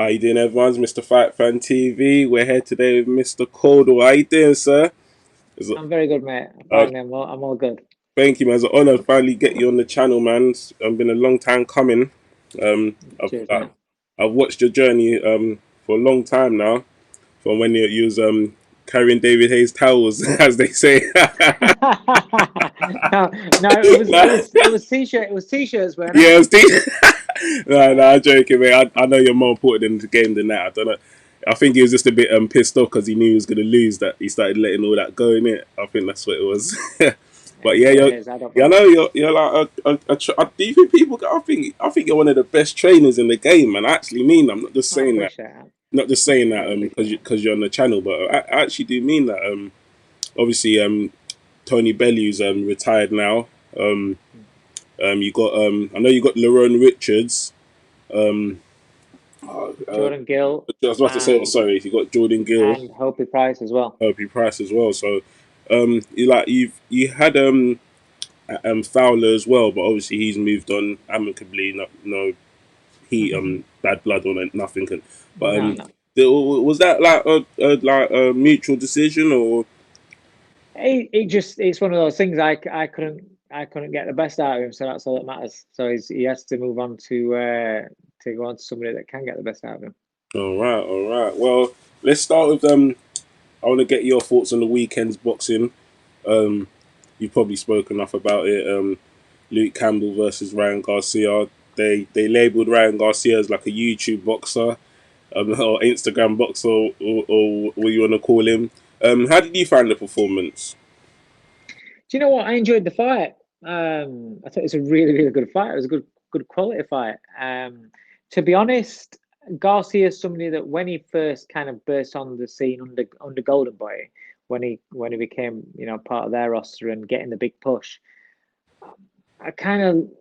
How you doing, everyone? It's Mr. Fight Fan TV. We're here today with Mr. Coldwell. How you doing, sir? It's I'm very good, mate. uh, Finally, I'm all good. Thank you, man. It's an honor to finally get you on the channel, man. It's been a long time coming. Um, I've, Cheers, I've mate. I've watched your journey for a long time now. From when you was carrying David Hayes towels, as they say. No, no, it was t-shirt. It was t-shirts, weren't it? Yeah, no, I'm joking, mate. I know you're more important in the game than that. I don't know. I think he was just a bit pissed off because he knew he was going to lose. That he started letting all that go in it. I think that's what it was. But Is yeah, what it is. I don't I blame know him. you're like do you think people? I think you're one of the best trainers in the game, man. I actually mean that. I'm not just I saying that. appreciate it. Not just saying I that appreciate it. because you're on the channel, but I actually do mean that. Obviously Tony Bellew's retired now. Um, you got I know you got Lerone Richards. Um, Jordan Gill I was about to say, and sorry, you got Jordan Gill, and Hopi Price as well. Herbie Price as well. So, you had Fowler as well, but obviously he's moved on amicably. No heat, bad blood on it, nothing. But No, no. was that like a mutual decision or? It's one of those things. I couldn't get the best out of him, so that's all that matters. So he has to move on to go on to somebody that can get the best out of him. All right, all right. Well, let's start with I want to get your thoughts on the weekend's boxing. Um, you've probably spoken enough about it. Luke Campbell versus Ryan Garcia. They labelled Ryan Garcia as like a YouTube boxer, or Instagram boxer, or what you want to call him. How did you find the performance? Do you know what? I enjoyed the fight. I thought it was a really, really good fight. It was a good quality fight. To be honest, Garcia is somebody that when he first kind of burst on the scene under Golden Boy, when he became part of their roster and getting the big push, I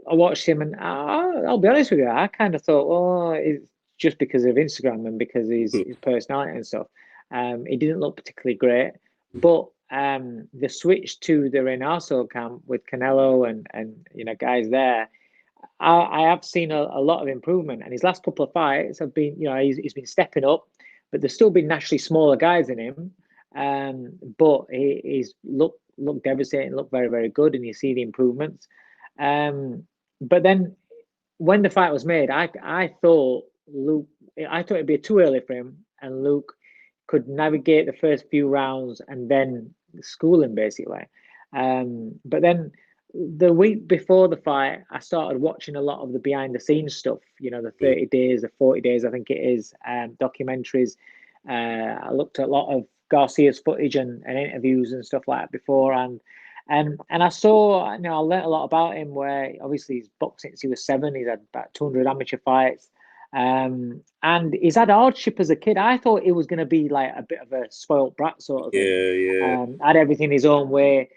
watched him and I'll be honest with you, I kind of thought, oh, it's just because of Instagram and because his personality and stuff. He didn't look particularly great, but the switch to the Renato camp with Canelo and guys there, I have seen a lot of improvement. And his last couple of fights have been, he's been stepping up, but there's still been naturally smaller guys in him. But he's looked devastating, looked very, very good, and you see the improvements. But then when the fight was made, I thought it'd be too early for him, and Luke could navigate the first few rounds and then school him basically. But then the week before the fight, I started watching a lot of the behind the scenes stuff. The 30 days, the 40 days, I think it is, documentaries. I looked at a lot of Garcia's footage and interviews and stuff like that before, and I saw, I learned a lot about him. Where obviously he's boxed since he was 7. He's had about 200 amateur fights, and he's had hardship as a kid. I thought he was going to be like a bit of a spoilt brat sort of thing. Yeah, yeah, Had everything his own way,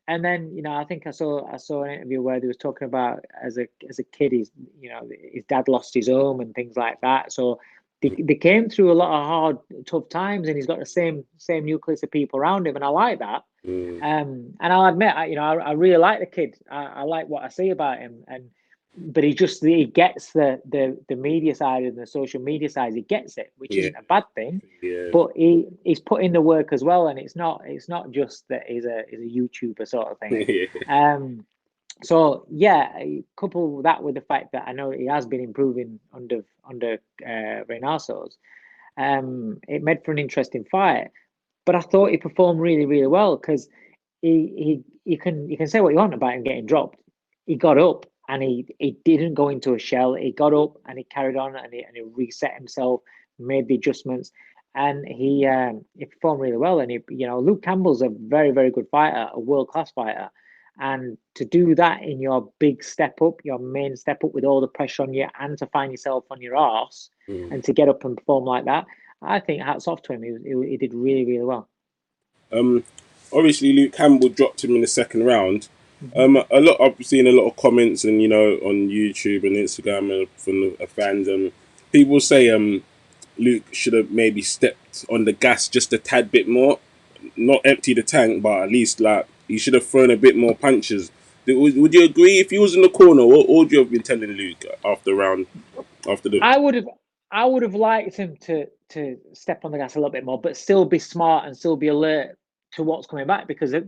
and then I think I saw an interview where they was talking about as a kid, his dad lost his home and things like that. So they came through a lot of hard, tough times, and he's got the same nucleus of people around him, and I like that. mm, And I'll admit, I really like the kid. I like what I see about him, but he gets the media side and the social media side. He gets it, which yeah, isn't a bad thing. yeah, But he's put in the work as well, and it's not just that he's a YouTuber sort of thing. yeah. So yeah, couple that with the fact that I know he has been improving under Reynoso's, it made for an interesting fight. But I thought he performed really, really well because you can say what you want about him getting dropped. He got up and he didn't go into a shell. He got up and he carried on and he reset himself, made the adjustments, and he performed really well. And Luke Campbell's a very, very good fighter, a world class fighter. And to do that in your big step up, your main step up with all the pressure on you, and to find yourself on your arse, Mm. and to get up and perform like that, I think hats off to him. He did really, really well. Um, Obviously Luke Campbell dropped him in the second round. Mhm. I've seen a lot of comments and on YouTube and Instagram from the fans. People say Luke should have maybe stepped on the gas just a tad bit more, not empty the tank, but at least like he should have thrown a bit more punches. Would you agree if he was in the corner? What would you have been telling Luke after the round? After the I would have. I would have liked him to step on the gas a little bit more, but still be smart and still be alert to what's coming back, because I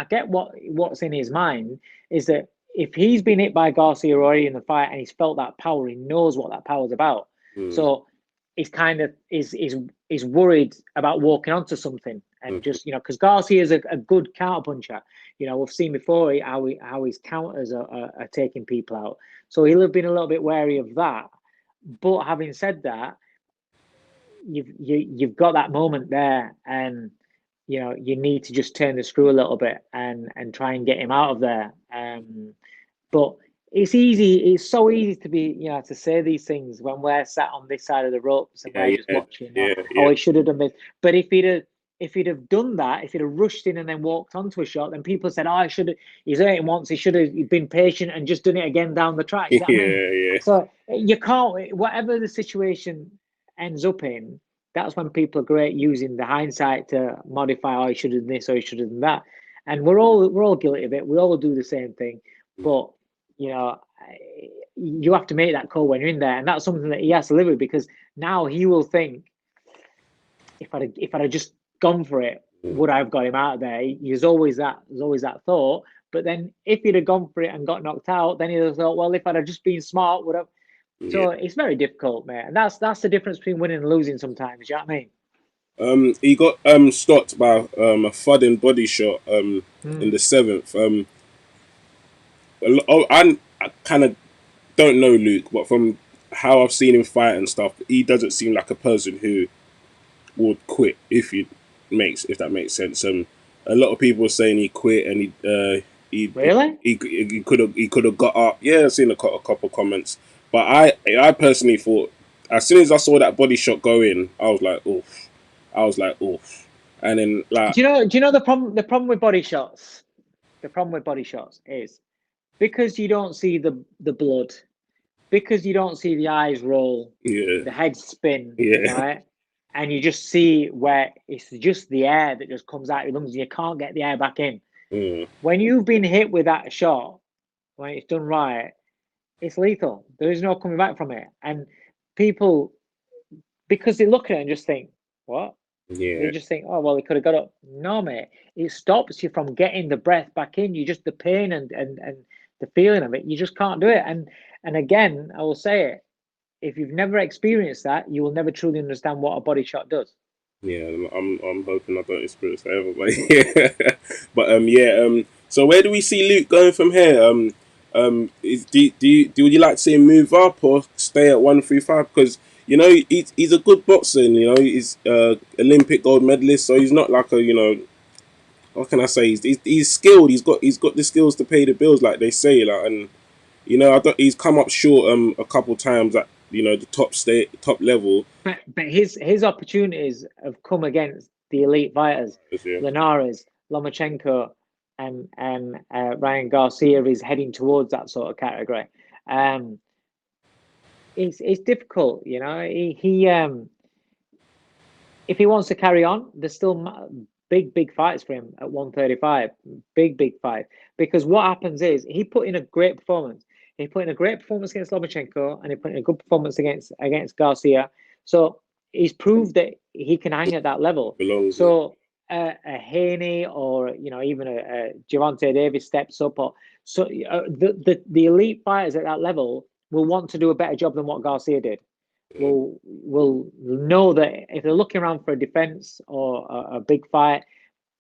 get what's in his mind is that if he's been hit by Garcia already in the fight and he's felt that power, he knows what that power's about. So he's kind of is worried about walking onto something and just, because Garcia is a good counter puncher. We've seen before how his counters are taking people out. So he'll have been a little bit wary of that. But having said that, you've got that moment there, and you need to just turn the screw a little bit and try and get him out of there. But it's easy. It's so easy to be, to say these things when we're sat on this side of the ropes and we're just watching. Oh, he should have done this. But if he'd have done that, if he'd have rushed in and then walked onto a shot, then people said, "Oh, he's hurt him once. He should have been patient and just done it again down the track." You know what I mean? So you can't. Whatever the situation ends up in, that's when people are great using the hindsight to modify. Oh, he should have done this, or he should have done that. And we're all guilty of it. We all do the same thing, but you have to make that call when you're in there, and that's something that he has to live with, because now he will think, if I'd have just gone for it, would I have got him out of there? There's always that thought. But then if he'd have gone for it and got knocked out, then he'd have thought, well, if I'd have just been smart, would have. So it's very difficult, mate, and that's the difference between winning and losing sometimes. You know what I mean? He got stopped by a thudding body shot in the seventh. I kind of don't know Luke, but from how I've seen him fight and stuff, he doesn't seem like a person who would quit if that makes sense. A lot of people are saying he quit and he could have got up. Yeah, I've seen a couple comments, but I personally thought, as soon as I saw that body shot go in, I was like, oof. And then, like, do you know the problem with body shots? The problem with body shots is because you don't see the blood, because you don't see the eyes roll, the head spin, right? And you just see where it's just the air that just comes out of your lungs and you can't get the air back in. When you've been hit with that shot, when it's done right, it's lethal. There is no coming back from it. And people, because they look at it and just think, what? They just think, oh, well, he could have got up. No, mate. It stops you from getting the breath back in. You just, the pain and the feeling of it, you just can't do it. And again, I will say it, if you've never experienced that, you will never truly understand what a body shot does. Yeah, I'm hoping I don't experience forever, but yeah. But so where do we see Luke going from here? Would you like to see him move up or stay at 135? Because he's a good boxer, and he's Olympic gold medalist, so he's not like a what can I say? He's skilled. He's got the skills to pay the bills, like they say, like, and he's come up short a couple times at the top level. But his opportunities have come against the elite fighters. Linares, Lomachenko, and Ryan Garcia is heading towards that sort of category. It's difficult, he if he wants to carry on, there's still big fights for him at 135. Big fight. Because what happens is he put in a great performance. He put in a great performance against Lomachenko, and he put in a good performance against Garcia. So he's proved that he can hang at that level. So a Haney or even a Gervonta Davis steps up, or so the elite fighters at that level will want to do a better job than what Garcia did. Will know that if they're looking around for a defense or a big fight,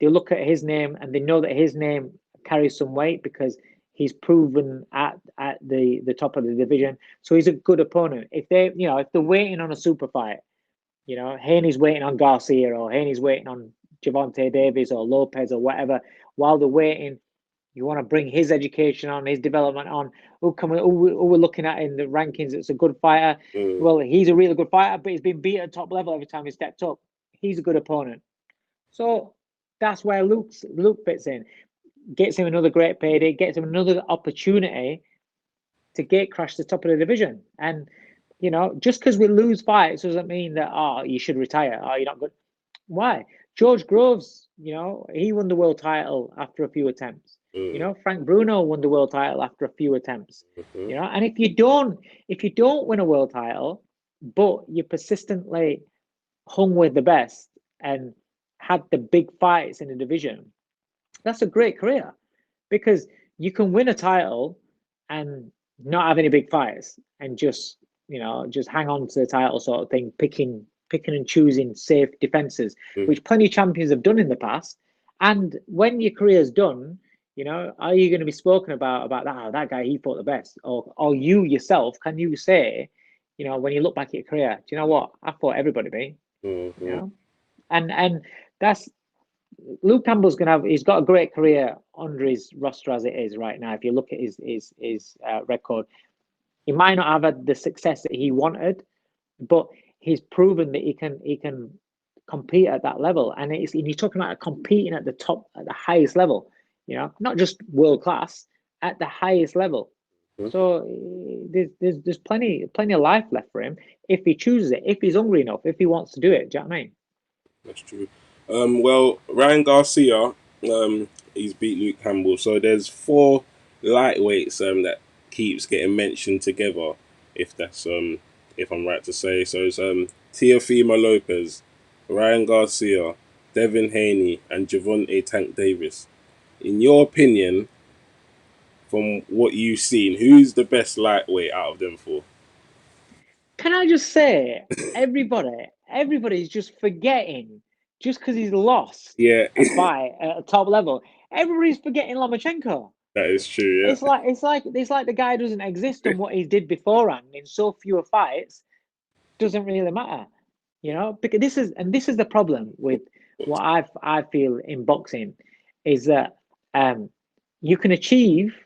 they look at his name and they know that his name carries some weight because he's proven at the top of the division. So he's a good opponent. If they're waiting on a super fight, Haney's waiting on Garcia or Haney's waiting on Gervonta Davis or Lopez or whatever. While they're waiting, you want to bring his education on, his development on. Who we're looking at in the rankings? It's a good fighter. Well, he's a really good fighter, but he's been beat at top level every time he stepped up. He's a good opponent. So that's where Luke fits in. Gets him another great payday, gets him another opportunity to gate crash the top of the division. And, just because we lose fights doesn't mean that, you should retire. You're not good. Why? George Groves, he won the world title after a few attempts. Frank Bruno won the world title after a few attempts. And if you don't win a world title, but you persistently hung with the best and had the big fights in the division, that's a great career, because you can win a title and not have any big fights and just, just hang on to the title sort of thing, picking and choosing safe defenses, which plenty of champions have done in the past. And when your career's done, are you going to be spoken about that? Oh, that guy, he fought the best, or you yourself, can you say, when you look back at your career, do you know what? I fought everybody, me. And that's Luke Campbell's gonna have. He's got a great career under his roster as it is right now. If you look at his record, he might not have had the success that he wanted, but he's proven that he can compete at that level. And you're talking about competing at the top, at the highest level. Not just world class, at the highest level. So there's plenty of life left for him if he chooses it, if he's hungry enough, if he wants to do it. Do you know what I mean? That's true. Well, Ryan Garcia, he's beat Luke Campbell. So there's four lightweights that keeps getting mentioned together, if I'm right to say. So it's Teofimo Lopez, Ryan Garcia, Devin Haney, and Gervonta Tank Davis. In your opinion, from what you've seen, who's the best lightweight out of them four? Can I just say, everybody's just forgetting, just because he's lost Yeah, a fight at a top level, everybody's forgetting Lomachenko. that is true. Yeah, It's like the guy doesn't exist, and what he did beforehand in so few fights doesn't really matter, because this is the problem with what I feel in boxing, is that you can achieve,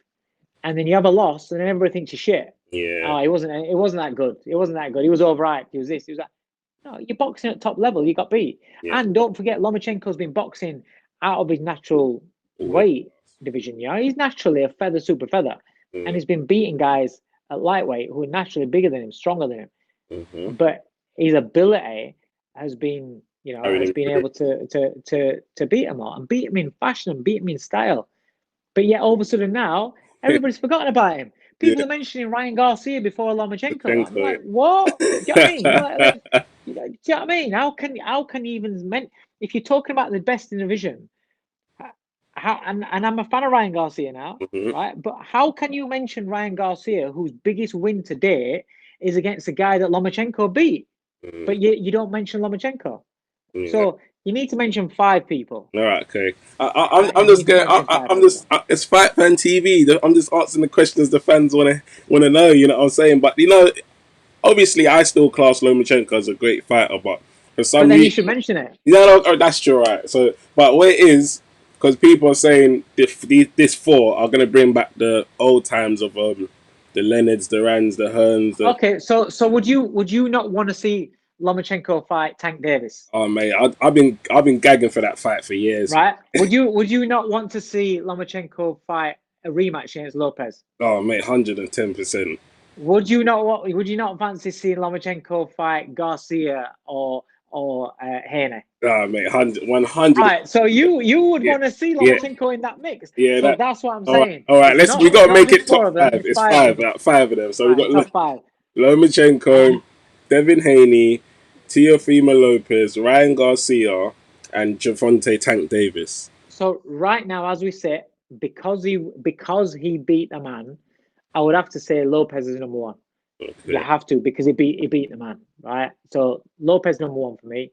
and then you have a loss, and then everybody thinks you're shit. yeah. Oh, it wasn't that good. It wasn't that good. He was overhyped. He was this. He was that. No, you're boxing at top level. You got beat. Yeah. And don't forget, Lomachenko's been boxing out of his natural weight division. He's naturally a feather, super feather, and he's been beating guys at lightweight who are naturally bigger than him, stronger than him. But his ability has been, able to beat him all, and beat him in fashion, and beat him in style. But yet, all of a sudden now, everybody's forgotten about him. People are mentioning Ryan Garcia before Lomachenko. I'm like, what? Do you know what I mean? Do you know what I mean? How can you even if you're talking about the best in the division? And I'm a fan of Ryan Garcia now, right? But how can you mention Ryan Garcia, whose biggest win to date is against the guy that Lomachenko beat, but you don't mention Lomachenko? So you need to mention 5 people. All right, okay. I'm just going. I'm just. It's Fight Fan TV. I'm just answering the questions the fans wanna know. You know what I'm saying? But obviously, I still class Lomachenko as a great fighter. But for some reason, you should mention it. That's true, right? So, but what it is, because people are saying this 4 are gonna bring back the old times of the Leonards, the Rands, the Hearns. Okay, so would you not want to see Lomachenko fight Tank Davis? Oh mate, I've been gagging for that fight for years. Right? Would you not want to see Lomachenko fight a rematch against Lopez? Oh mate, 110%. Would you not fancy seeing Lomachenko fight Garcia or Haney? Oh mate, 100. Right, so you would want to see Lomachenko in that mix. Yeah, so that's what I'm saying. All right, we got to make it top 5. It's 5 of them. So we got top 5. Lomachenko, Devin Haney, Teofimo Lopez, Ryan Garcia, and Gervonta Tank Davis. So right now, as we say, because he beat the man, I would have to say Lopez is number 1. Okay. You have to, because he beat the man, right? So Lopez number 1 for me.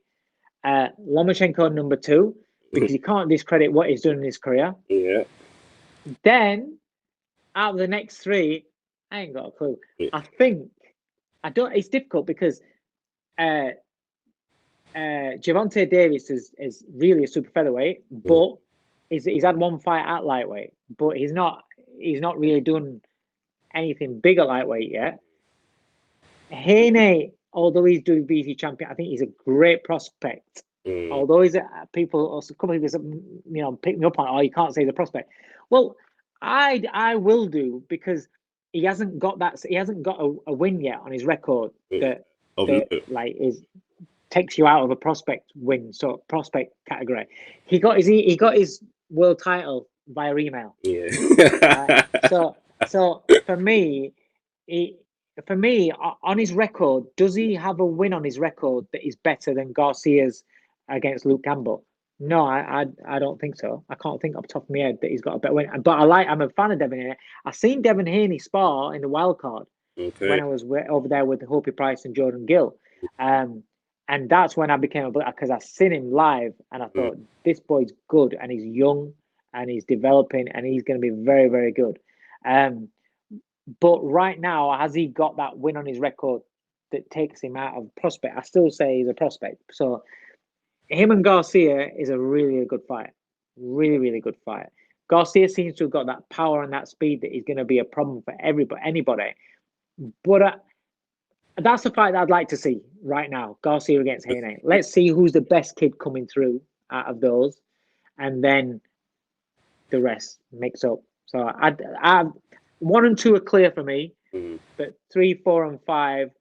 Lomachenko number 2, because you can't discredit what he's done in his career. Yeah. Then out of the next 3, I ain't got a clue. Yeah. It's difficult because Gervonta Davis is really a super featherweight, but he's had 1 fight at lightweight, but he's not really done anything big at lightweight yet. Haney, although he's WBC champion, I think he's a great prospect. Although a couple of people, pick me up on, oh, you can't say the prospect. Well, I will do, because he hasn't got that. He hasn't got a win yet on his record that takes you out of a prospect win, so prospect category. He got his world title via email. Yeah. So for me, for me, on his record, does he have a win on his record that is better than Garcia's against Luke Campbell? No, I don't think so. I can't think off the top of my head that he's got a better win. But I'm a fan of Devin Haney. I've seen Devin Haney spar in the wild card when I was over there with Hopi Price and Jordan Gill. And that's when I became a believer, because I seen him live and I thought, this boy's good and he's young and he's developing and he's going to be very, very good. But right now, has he got that win on his record that takes him out of prospect? I still say he's a prospect. So him and Garcia is a really good fight. Really, really good fight. Garcia seems to have got that power and that speed that is going to be a problem for anybody. But that's the fight that I'd like to see right now. Garcia against Haney. Let's see who's the best kid coming through out of those, and then the rest mix up. So I 1 and 2 are clear for me, but 3, 4, and 5.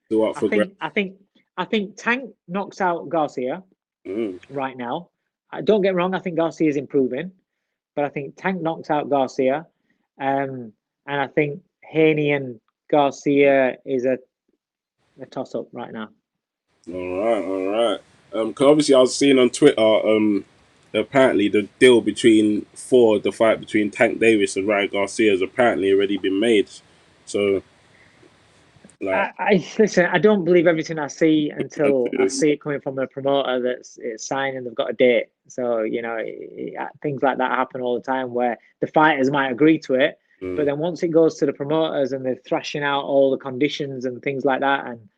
I think Tank knocks out Garcia right now. Don't get me wrong. I think Garcia is improving, but I think Tank knocks out Garcia, and I think Haney and Garcia is a toss up right now. All right. Cause obviously I was seeing on Twitter, apparently the deal the fight between Tank Davis and Ryan Garcia has apparently already been made. So, like, I listen. I don't believe everything I see until I see it coming from a promoter that's signed and they've got a date. So things like that happen all the time where the fighters might agree to it, but then once it goes to the promoters and they're thrashing out all the conditions and things like that, and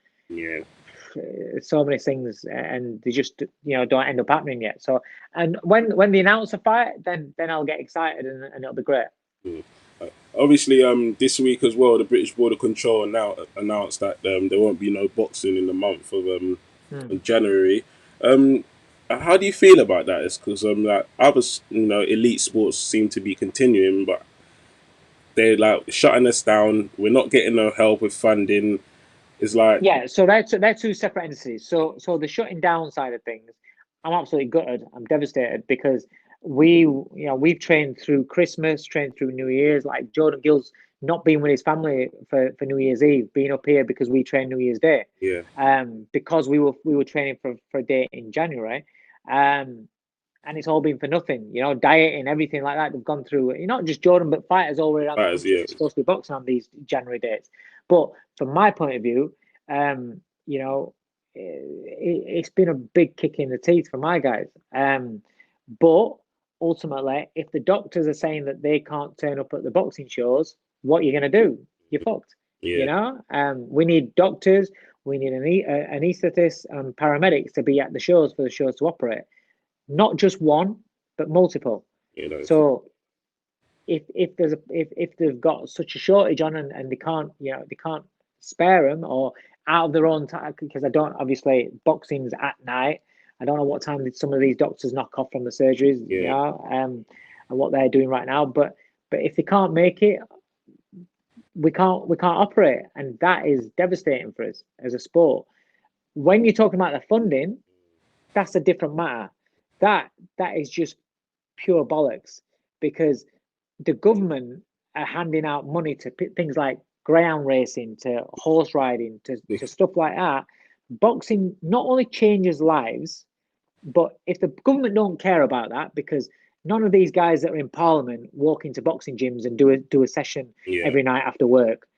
so many things, and they just don't end up happening yet. So, and when they announce a fight, then I'll get excited and it'll be great. Obviously, this week as well, the British Border Control now announced that there won't be no boxing in the month of January. How do you feel about that? It's because like other elite sports seem to be continuing, but they're like shutting us down. We're not getting no help with funding. It's like so they're two separate entities. So the shutting down side of things, I'm absolutely gutted. I'm devastated because we've trained through Christmas, trained through New Year's. Like Jordan Gill's not being with his family for New Year's Eve, being up here because we trained New Year's Day. Because we were training for a date in January, and it's all been for nothing. Dieting, everything like that. They've gone through. Not just Jordan, but fighters all around the country supposed to be boxing on these January dates. But from my point of view, it's been a big kick in the teeth for my guys. But ultimately, if the doctors are saying that they can't turn up at the boxing shows, what are you going to do? You're fucked. We need doctors, we need anaesthetists and paramedics to be at the shows for the shows to operate. Not just one, but multiple. So if they've got such a shortage on and they can't spare them or out of their own time, because obviously boxing's at night. I don't know what time some of these doctors knock off from the surgeries, and what they're doing right now. But if they can't make it, we can't operate, and that is devastating for us as a sport. When you're talking about the funding, that's a different matter. That is just pure bollocks, because the government are handing out money to things like greyhound racing, to horse riding, to stuff like that. Boxing not only changes lives, but if the government don't care about that, because none of these guys that are in Parliament walk into boxing gyms and do a session every night after work.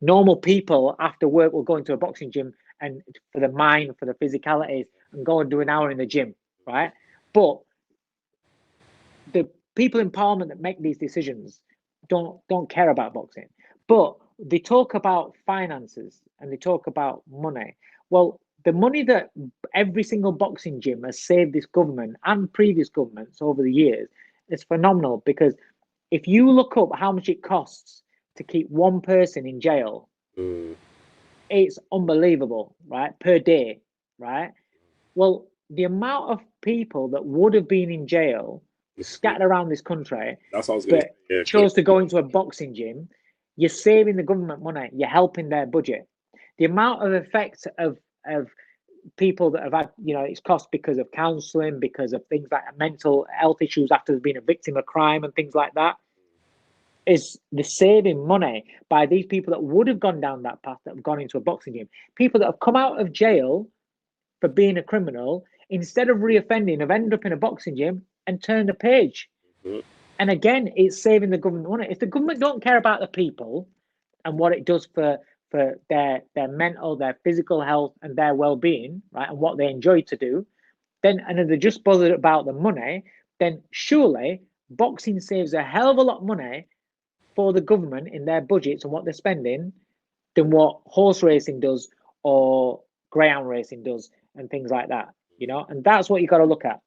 Normal people after work will go into a boxing gym and for the mind, for the physicalities, and go and do an hour in the gym, right? But the people in Parliament that make these decisions don't care about boxing. But they talk about finances and they talk about money. Well, the money that every single boxing gym has saved this government and previous governments over the years is phenomenal, because if you look up how much it costs to keep one person in jail, it's unbelievable, right? Per day, right? Well, the amount of people that would have been in jail scattered around this country, chose to go into a boxing gym, you're saving the government money, you're helping their budget. The amount of effect of people that have had, it's cost because of counselling, because of things like mental health issues after they've been a victim of crime and things like that. is the saving money by these people that would have gone down that path, that have gone into a boxing gym, people that have come out of jail for being a criminal, instead of reoffending, have ended up in a boxing gym and turned a page. Mhm. And again, it's saving the government money. If the government don't care about the people and what it does for their mental, their physical health, and their well-being, right, and what they enjoy to do, then, and if they're just bothered about the money, then surely boxing saves a hell of a lot of money for the government in their budgets and what they're spending than what horse racing does or greyhound racing does and things like that. And that's what you got to look at.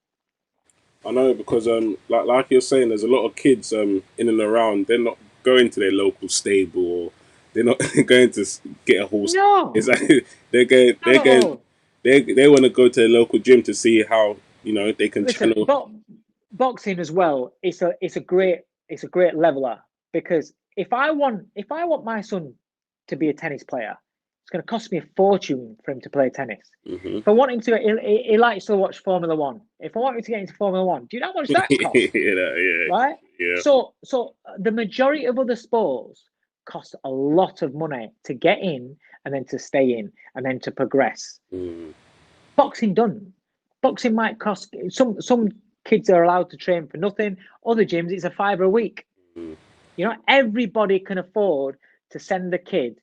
I know because like you're saying, there's a lot of kids in and around. They're not going to their local stable, or they're not going to get a horse. It's No, like not they're at going all. they want to go to their local gym to see how they can Listen, channel. but boxing as well, it's a great leveler, because if I want my son to be a tennis player, it's going to cost me a fortune for him to play tennis. Hmm. If I want him to, he likes to watch Formula One. If I want him to get into Formula One, do you know how much that costs? Yeah, Right? yeah, So the majority of other sports cost a lot of money to get in, and then to stay in, and then to progress. mm, Boxing done. Boxing might cost some kids are allowed to train for nothing. Other gyms, it's a fiver a week. mm, Everybody can afford to send the kid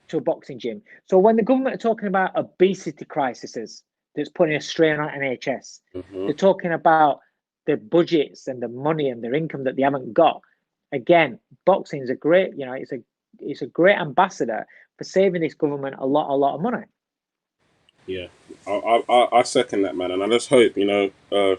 to a boxing gym. So when the government are talking about obesity crises that's putting a strain on NHS, hmm, they're talking about the budgets and the money and their income that they haven't got. Again, boxing is a great, it's a great ambassador for saving this government a lot of money. yeah. I second that, man, and I just hope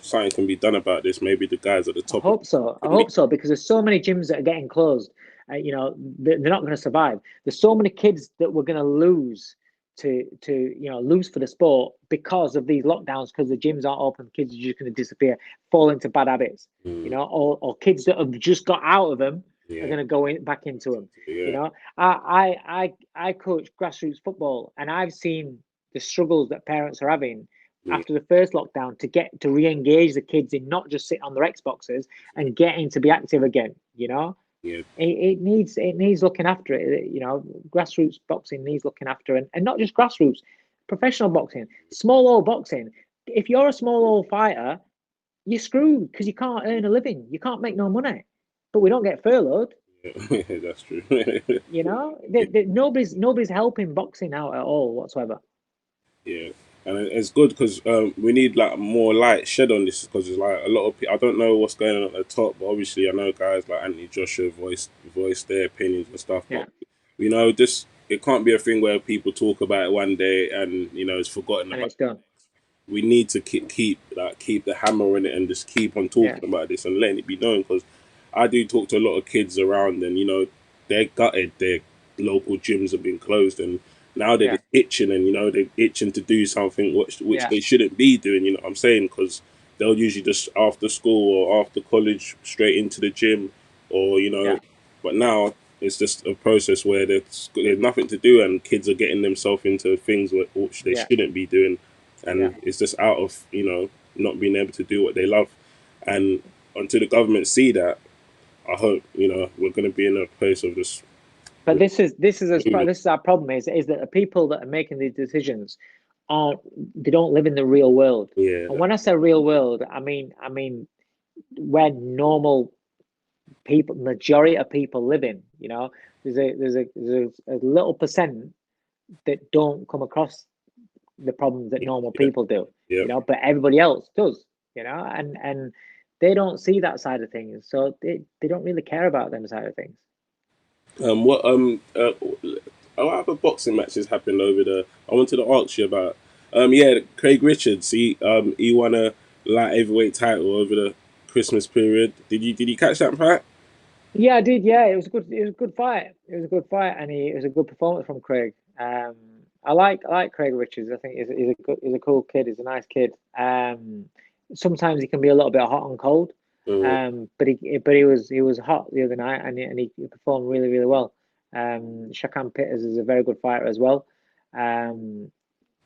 something can be done about this. Maybe the guys at the I top of hope so. I really, hope so, because there's so many gyms that are getting closed. They're not going to survive. There's so many kids that we're going to lose lose for the sport because of these lockdowns, because the gyms aren't open. Kids are just going to disappear, fall into bad habits. mm, Or kids that have just got out of them are yeah, going to go back into them. yeah, I coach grassroots football, and I've seen the struggles that parents are having mm, after the first lockdown to get to re-engage the kids in not just sit on their Xboxes and getting to be active again. yeah, It needs looking after it. Grassroots boxing needs looking after, and not just grassroots, professional boxing, small old boxing. If you're a small old fighter, you're screwed because you can't earn a living. You can't make no money. But we don't get furloughed. yeah. That's true. Yeah, Nobody's helping boxing out at all whatsoever. yeah. And it's good because we need like more light shed on this because it's like a lot of people. I don't know what's going on at the top, but obviously I know guys like Anthony Joshua voice their opinions and stuff. But Yeah, this it can't be a thing where people talk about it one day and it's forgotten and about. it's done. We need to keep the hammer in it and just keep on Yeah, talking about this and letting it be known because I do talk to a lot of kids around and they're gutted their local gyms have been closed and now they're yeah, just itching and they're itching to do something which yeah, they shouldn't be doing, what I'm saying, because they'll usually just after school or after college straight into the gym or yeah, but now it's just a process where there's nothing to do and kids are getting themselves into things which they yeah, shouldn't be doing yeah. and it's just out of not being able to do what they love. And until the government see that, I hope we're going to be in a place of just But moving. this is our problem, is that the people that are making these decisions aren't they don't live in the real world. Yeah, And when I say real world, I mean where normal people, majority of people live in. There's a little percent that don't come across the problems that normal yeah, people do. yeah. But everybody else does. And they don't see that side of things, so they don't really care about them side of things. What what other boxing matches happened over the? I wanted to ask you about. Yeah, Craig Richards. He won a light heavyweight title over the Christmas period. Did you catch that fight? Yeah, I did. Yeah, it was a good fight. It was a good fight, and it was a good performance from Craig. I like Craig Richards. I think he's a cool kid. He's a nice kid. Sometimes he can be a little bit hot and cold. Mm. But he was hot the other night, and he performed really really well. Shakan Pitters is a very good fighter as well.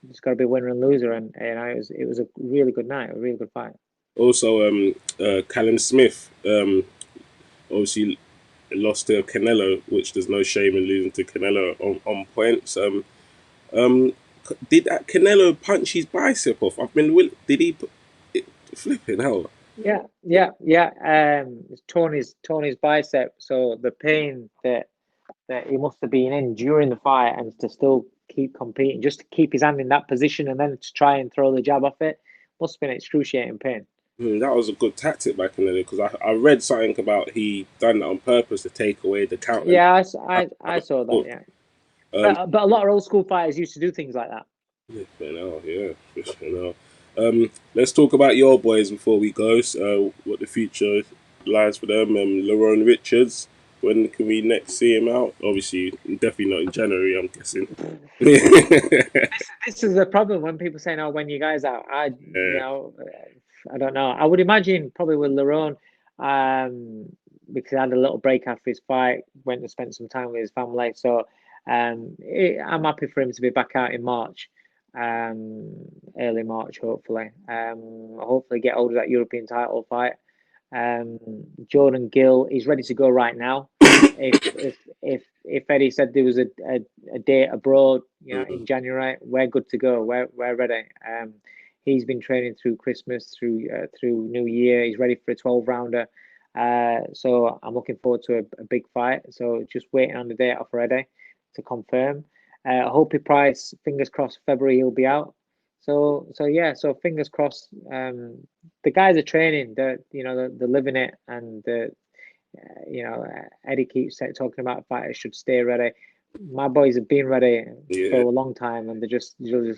It's got to be winner and loser, and it was a really good night, a really good fight. Also, Callum Smith. Obviously lost to Canelo, which there's no shame in losing to Canelo on points. Um, did that Canelo punch his bicep off? Did he? Flipping hell. It's torn his bicep. So the pain that he must have been in during the fight, and to still keep competing, just to keep his hand in that position, and then to try and throw the jab off it, must have been excruciating pain. That was a good tactic by Canelo, because I read something about he done that on purpose to take away the counter. Yeah, I saw that. Yeah, but a lot of old school fighters used to do things like that. Let's talk about your boys before we go. So, what the future lies for them. Lerone Richards. When can we next see him out? Obviously, definitely not in January, I'm guessing. This is the problem when people say, "No, when you guys out." I don't know. I would imagine probably with Lerone, because he had a little break after his fight, went and spent some time with his family. So I'm happy for him to be back out in March, early March, hopefully. Hopefully get hold of that European title fight. Jordan Gill is ready to go right now. If Eddie said there was a date abroad, in January, we're good to go. We're ready. He's been training through Christmas, through New Year. He's ready for a 12-rounder. So I'm looking forward to a big fight. So just waiting on the date off Eddie to confirm. Hopey Price, fingers crossed, February he'll be out. So fingers crossed. The guys are training. They're living it, and Eddie keeps talking about fighters should stay ready. My boys have been ready for a long time, and they'll just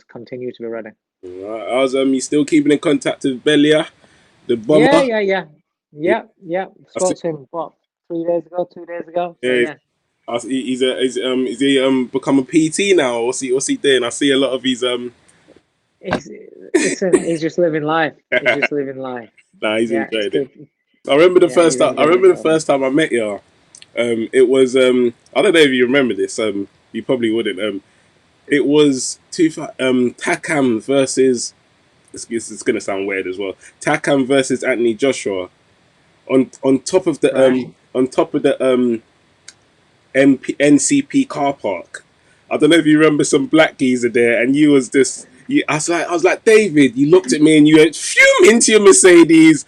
continue to be ready. Right. I was you still keeping in contact with Belia, the bomber? Yeah. Spoke to him 2 days ago. So Yeah. Is he become a PT now? What's he doing? I see a lot of his He's just living life. He's just living life. Nah, he's enjoyed it. I remember the first time. I remember the first time I met you. It was I don't know if you remember this. You probably wouldn't. It was Takam versus. It's gonna sound weird as well. Takam versus Anthony Joshua on top of the NCP car park. I don't know if you remember some black geezer there, and you was this. I was like, David. You looked at me and you went into your Mercedes,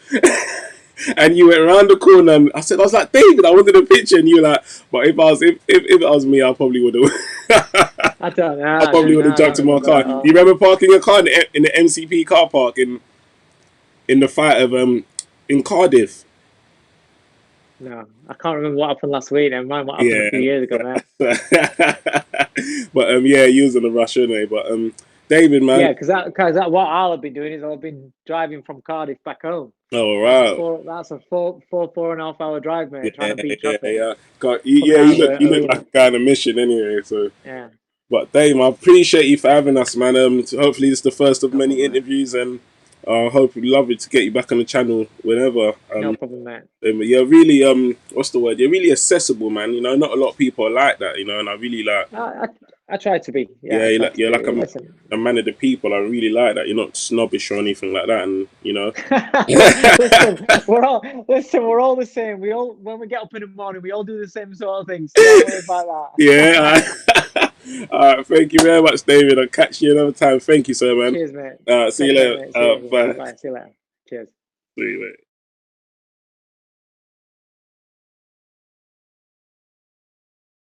and you went around the corner. And I was like, David, I wanted a picture, and you were like, but if it was me, I probably would have. I don't know. I probably would have jumped in my car. Do you remember parking a car in the MCP car park in the fight of in Cardiff? No, I can't remember what happened last week. Never mind what happened a few years ago, man. But you was in a rush anyway. But David, man. Yeah, because that what I'll have been doing is I've been driving from Cardiff back home. Oh wow. That's a 4.5 hour drive, mate. Trying to beat traffic. You look like a guy on a mission anyway. So yeah. But Dave, I appreciate you for having us, man. Hopefully this is the first of many interviews, and I hope we'd love it to get you back on the channel whenever. No problem, mate. You're really what's the word? You're really accessible, man. Not a lot of people are like that, and I really like. I try to be. You're like a man of the people. I really like that. You're not snobbish or anything like that, and listen, we're all the same. We all, when we get up in the morning, we all do the same sort of things. So don't worry about that. Yeah. All right, thank you very much, David. I'll catch you another time. Thank you, sir, man. Cheers, mate. See you later. Bye. See you later. Cheers. See you later.